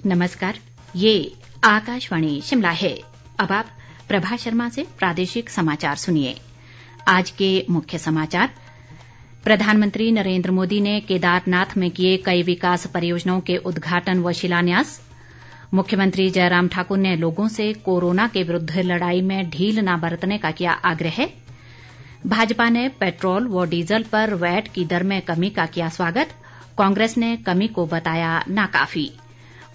नमस्कार, ये आकाशवाणी शिमला है। अब आप प्रभा शर्मा से प्रादेशिक समाचार सुनिए। आज के मुख्य समाचार। प्रधानमंत्री नरेंद्र मोदी ने केदारनाथ में किए कई विकास परियोजनाओं के उद्घाटन व शिलान्यास। मुख्यमंत्री जयराम ठाकुर ने लोगों से कोरोना के विरुद्ध लड़ाई में ढील न बरतने का किया आग्रह। भाजपा ने पेट्रोल व डीजल पर वैट की दर में कमी का किया स्वागत। कांग्रेस ने कमी को बताया नाकाफी।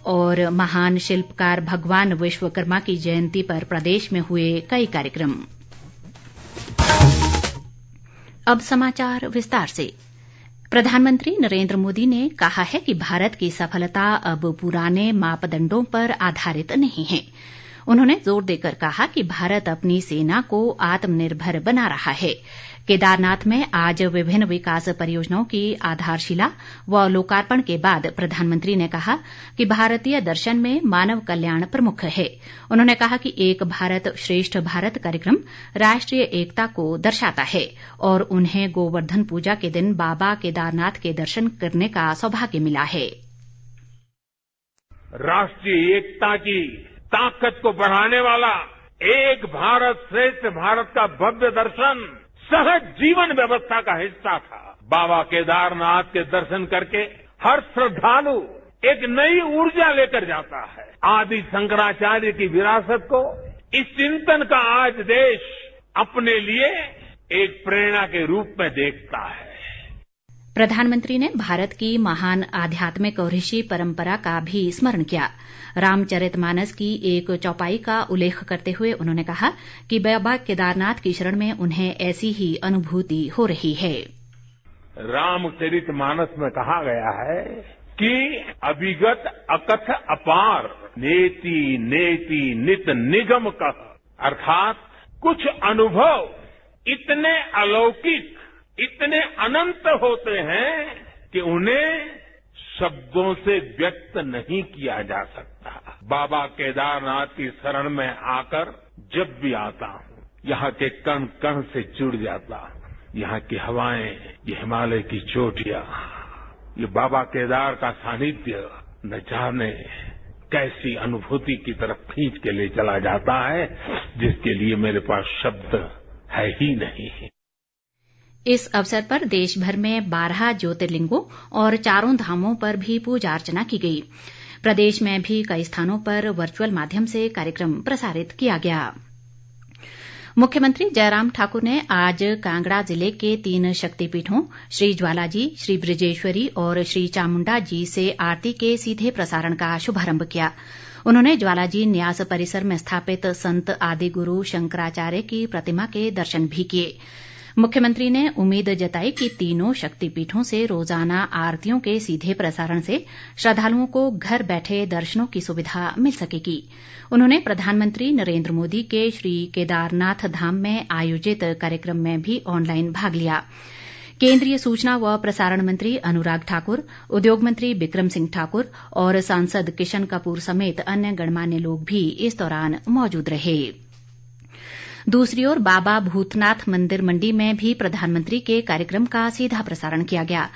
और महान शिल्पकार भगवान विश्वकर्मा की जयंती पर प्रदेश में हुए कई कार्यक्रम। अब समाचार विस्तार से। प्रधानमंत्री नरेंद्र मोदी ने कहा है कि भारत की सफलता अब पुराने मापदंडों पर आधारित नहीं है। उन्होंने जोर देकर कहा कि भारत अपनी सेना को आत्मनिर्भर बना रहा है। केदारनाथ में आज विभिन्न विकास परियोजनाओं की आधारशिला व लोकार्पण के बाद प्रधानमंत्री ने कहा कि भारतीय दर्शन में मानव कल्याण प्रमुख है। उन्होंने कहा कि एक भारत श्रेष्ठ भारत कार्यक्रम राष्ट्रीय एकता को दर्शाता है और उन्हें गोवर्धन पूजा के दिन बाबा केदारनाथ के दर्शन करने का सौभाग्य मिला है। राष्ट्रीय एकता की ताकत को बढ़ाने वाला एक भारत श्रेष्ठ भारत का भव्य दर्शन सहज जीवन व्यवस्था का हिस्सा था। बाबा केदारनाथ के दर्शन करके हर श्रद्धालु एक नई ऊर्जा लेकर जाता है। आदि शंकराचार्य की विरासत को इस चिंतन का आज देश अपने लिए एक प्रेरणा के रूप में देखता है। प्रधानमंत्री ने भारत की महान आध्यात्मिक और ऋषि परंपरा का भी स्मरण किया। रामचरितमानस की एक चौपाई का उल्लेख करते हुए उन्होंने कहा कि बाबा केदारनाथ की शरण में उन्हें ऐसी ही अनुभूति हो रही है। रामचरितमानस में कहा गया है कि अभिगत अकथ अपार नेति नेति नित निगम कह, अर्थात कुछ अनुभव इतने अलौकिक इतने अनंत होते हैं कि उन्हें शब्दों से व्यक्त नहीं किया जा सकता। बाबा केदारनाथ की शरण में आकर जब भी आता हूं, यहाँ के कण कण से जुड़ जाता हूं। यहाँ की हवाएं, ये हिमालय की चोटियां, ये बाबा केदार का सानिध्य न जाने कैसी अनुभूति की तरफ खींच के ले चला जाता है, जिसके लिए मेरे पास शब्द है ही नहीं। इस अवसर पर देश भर में 12 ज्योतिर्लिंगों और 4 धामों पर भी पूजा अर्चना की गई। प्रदेश में भी कई स्थानों पर वर्चुअल माध्यम से कार्यक्रम प्रसारित किया गया। मुख्यमंत्री जयराम ठाकुर ने आज कांगड़ा जिले के 3 शक्तिपीठों श्री ज्वालाजी, श्री बृजेश्वरी और श्री चामुंडा जी से आरती के सीधे प्रसारण का शुभारंभ किया। उन्होंने ज्वालाजी न्यास परिसर में स्थापित संत आदि गुरु शंकराचार्य की प्रतिमा के दर्शन भी किए। मुख्यमंत्री ने उम्मीद जताई कि तीनों शक्तिपीठों से रोजाना आरतियों के सीधे प्रसारण से श्रद्धालुओं को घर बैठे दर्शनों की सुविधा मिल सकेगी। उन्होंने प्रधानमंत्री नरेंद्र मोदी के श्री केदारनाथ धाम में आयोजित कार्यक्रम में भी ऑनलाइन भाग लिया। केंद्रीय सूचना व प्रसारण मंत्री अनुराग ठाकुर, उद्योग मंत्री बिक्रम सिंह ठाकुर और सांसद किशन कपूर समेत अन्य गणमान्य लोग भी इस दौरान मौजूद रहे। दूसरी ओर बाबा भूतनाथ मंदिर मंडी में भी प्रधानमंत्री के कार्यक्रम का सीधा प्रसारण किया गया।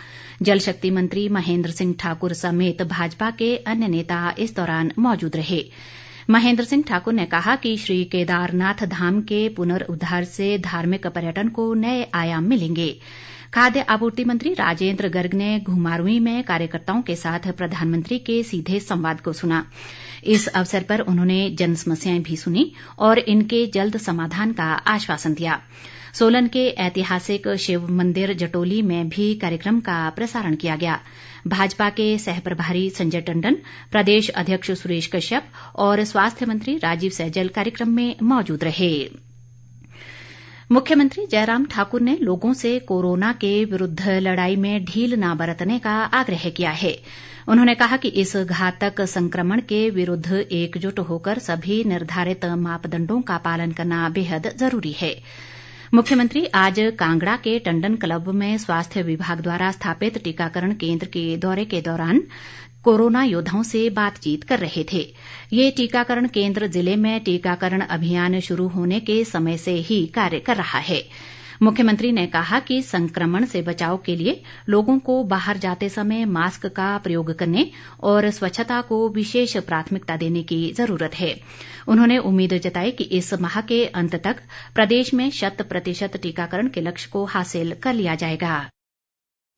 जल शक्ति मंत्री महेंद्र सिंह ठाकुर समेत भाजपा के अन्य नेता इस दौरान मौजूद रहे। महेंद्र सिंह ठाकुर ने कहा कि श्री केदारनाथ धाम के पुनर्उद्धार से धार्मिक पर्यटन को नए आयाम मिलेंगे। खाद्य आपूर्ति मंत्री राजेंद्र गर्ग ने घुमारवीं में कार्यकर्ताओं के साथ प्रधानमंत्री के सीधे संवाद को सुना। इस अवसर पर उन्होंने जन समस्याएं भी सुनी और इनके जल्द समाधान का आश्वासन दिया। सोलन के ऐतिहासिक शिव मंदिर जटोली में भी कार्यक्रम का प्रसारण किया गया। भाजपा के सहप्रभारी संजय टंडन, प्रदेश अध्यक्ष सुरेश कश्यप और स्वास्थ्य मंत्री राजीव सैजल कार्यक्रम में मौजूद रहे। मुख्यमंत्री जयराम ठाकुर ने लोगों से कोरोना के विरुद्ध लड़ाई में ढील न बरतने का आग्रह किया है। उन्होंने कहा कि इस घातक संक्रमण के विरुद्ध एकजुट होकर सभी निर्धारित मापदंडों का पालन करना बेहद जरूरी है। मुख्यमंत्री आज कांगड़ा के टंडन क्लब में स्वास्थ्य विभाग द्वारा स्थापित टीकाकरण केंद्र के दौरे के दौरान कोरोना योद्धाओं से बातचीत कर रहे थे। ये टीकाकरण केंद्र जिले में टीकाकरण अभियान शुरू होने के समय से ही कार्य कर रहा है। मुख्यमंत्री ने कहा कि संक्रमण से बचाव के लिए लोगों को बाहर जाते समय मास्क का प्रयोग करने और स्वच्छता को विशेष प्राथमिकता देने की जरूरत है। उन्होंने उम्मीद जताई कि इस माह के अंत तक प्रदेश में 100% टीकाकरण के लक्ष्य को हासिल कर लिया जाएगा।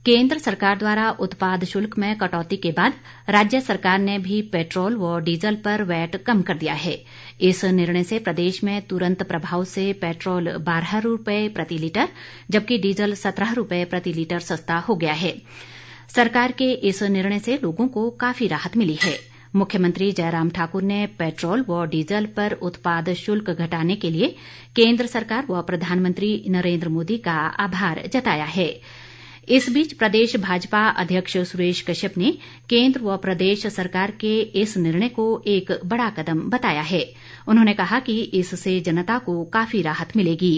केंद्र सरकार द्वारा उत्पाद शुल्क में कटौती के बाद राज्य सरकार ने भी पेट्रोल व डीजल पर वैट कम कर दिया है। इस निर्णय से प्रदेश में तुरंत प्रभाव से पेट्रोल 12 रुपये प्रति लीटर जबकि डीजल 17 रुपये प्रति लीटर सस्ता हो गया है। सरकार के इस निर्णय से लोगों को काफी राहत मिली है। मुख्यमंत्री जयराम ठाकुर ने पेट्रोल व डीजल पर उत्पाद शुल्क घटाने के लिए केंद्र सरकार व प्रधानमंत्री नरेंद्र मोदी का आभार जताया है। इस बीच प्रदेश भाजपा अध्यक्ष सुरेश कश्यप ने केंद्र व प्रदेश सरकार के इस निर्णय को एक बड़ा कदम बताया है। उन्होंने कहा कि इससे जनता को काफी राहत मिलेगी।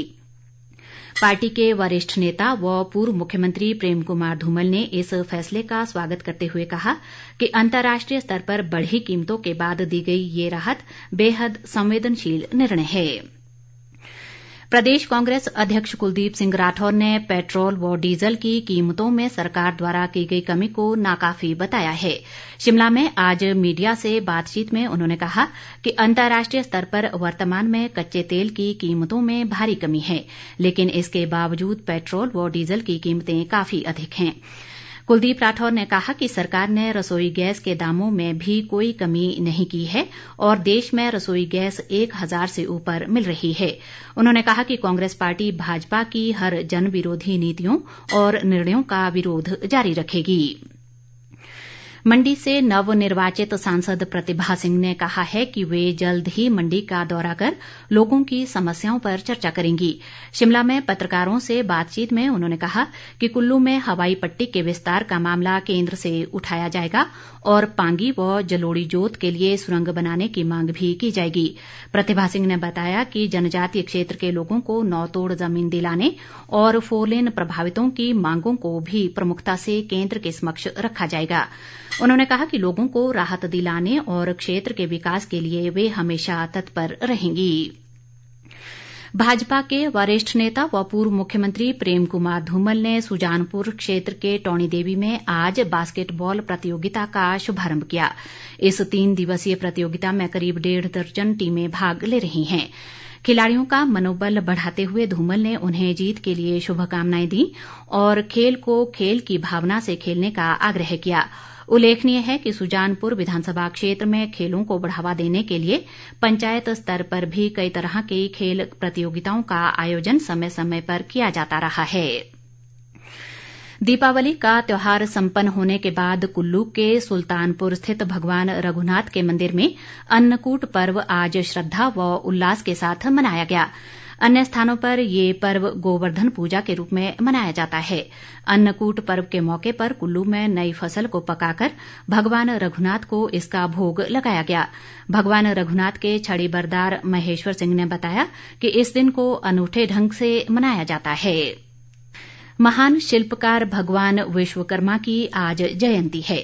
पार्टी के वरिष्ठ नेता व पूर्व मुख्यमंत्री प्रेम कुमार धूमल ने इस फैसले का स्वागत करते हुए कहा कि अंतर्राष्ट्रीय स्तर पर बढ़ी कीमतों के बाद दी गई ये राहत बेहद संवेदनशील निर्णय है। प्रदेश कांग्रेस अध्यक्ष कुलदीप सिंह राठौर ने पेट्रोल व डीजल की कीमतों में सरकार द्वारा की गई कमी को नाकाफी बताया है। शिमला में आज मीडिया से बातचीत में उन्होंने कहा कि अंतर्राष्ट्रीय स्तर पर वर्तमान में कच्चे तेल की कीमतों में भारी कमी है, लेकिन इसके बावजूद पेट्रोल व डीजल की कीमतें काफी अधिक हैं। कुलदीप राठौर ने कहा कि सरकार ने रसोई गैस के दामों में भी कोई कमी नहीं की है और देश में रसोई गैस 1000 से ऊपर मिल रही है। उन्होंने कहा कि कांग्रेस पार्टी भाजपा की हर जन विरोधी नीतियों और निर्णयों का विरोध जारी रखेगी। मंडी से नवनिर्वाचित सांसद प्रतिभा सिंह ने कहा है कि वे जल्द ही मंडी का दौरा कर लोगों की समस्याओं पर चर्चा करेंगी। शिमला में पत्रकारों से बातचीत में उन्होंने कहा कि कुल्लू में हवाई पट्टी के विस्तार का मामला केंद्र से उठाया जाएगा और पांगी व जलोड़ी जोत के लिए सुरंग बनाने की मांग भी की जाएगी। प्रतिभा सिंह ने बताया कि जनजातीय क्षेत्र के लोगों को नौतोड़ जमीन दिलाने और 4 लेन प्रभावितों की मांगों को भी प्रमुखता से केंद्र के समक्ष रखा जाएगा। उन्होंने कहा कि लोगों को राहत दिलाने और क्षेत्र के विकास के लिए वे हमेशा तत्पर रहेंगी। भाजपा के वरिष्ठ नेता व पूर्व मुख्यमंत्री प्रेम कुमार धूमल ने सुजानपुर क्षेत्र के टौणी देवी में आज बास्केटबॉल प्रतियोगिता का शुभारंभ किया। इस 3 दिवसीय प्रतियोगिता में करीब 1.5 दर्जन टीमें भाग ले रही हैं। खिलाड़ियों का मनोबल बढ़ाते हुए धूमल ने उन्हें जीत के लिए शुभकामनाएं दी और खेल को खेल की भावना से खेलने का आग्रह किया। उल्लेखनीय है कि सुजानपुर विधानसभा क्षेत्र में खेलों को बढ़ावा देने के लिए पंचायत स्तर पर भी कई तरह की खेल प्रतियोगिताओं का आयोजन समय समय पर किया जाता रहा है। दीपावली का त्योहार संपन्न होने के बाद कुल्लू के सुल्तानपुर स्थित भगवान रघुनाथ के मंदिर में अन्नकूट पर्व आज श्रद्धा व उल्लास के साथ मनाया गया। अन्य स्थानों पर ये पर्व गोवर्धन पूजा के रूप में मनाया जाता है। अन्नकूट पर्व के मौके पर कुल्लू में नई फसल को पकाकर भगवान रघुनाथ को इसका भोग लगाया गया। भगवान रघुनाथ के छड़ी बरदार महेश्वर सिंह ने बताया कि इस दिन को अनूठे ढंग से मनाया जाता है। महान शिल्पकार भगवान विश्वकर्मा की आज जयंती है।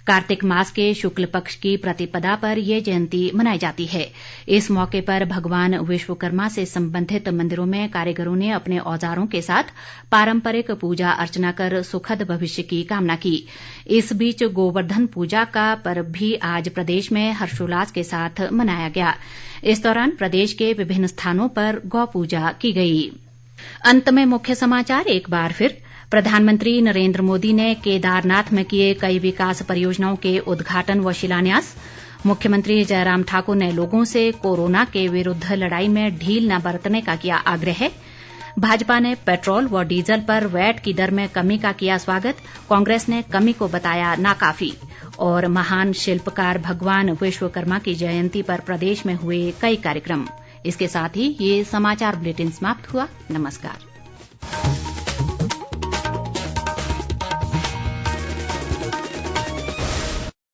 कार्तिक मास के शुक्ल पक्ष की प्रतिपदा पर यह जयंती मनाई जाती है। इस मौके पर भगवान विश्वकर्मा से संबंधित मंदिरों में कारीगरों ने अपने औजारों के साथ पारंपरिक पूजा अर्चना कर सुखद भविष्य की कामना की। इस बीच गोवर्धन पूजा का पर्व भी आज प्रदेश में हर्षोल्लास के साथ मनाया गया। इस दौरान प्रदेश के विभिन्न स्थानों पर गौ पूजा की गई। अंत में मुख्य समाचार एक बार फिर। प्रधानमंत्री नरेंद्र मोदी ने केदारनाथ में किए कई विकास परियोजनाओं के उद्घाटन व शिलान्यास। मुख्यमंत्री जयराम ठाकुर ने लोगों से कोरोना के विरुद्ध लड़ाई में ढील न बरतने का किया आग्रह। भाजपा ने पेट्रोल व डीजल पर वैट की दर में कमी का किया स्वागत। कांग्रेस ने कमी को बताया नाकाफी। और महान शिल्पकार भगवान विश्वकर्मा की जयंती पर प्रदेश में हुए कई कार्यक्रम। इसके साथ ही ये समाचार बुलेटिन समाप्त हुआ। नमस्कार।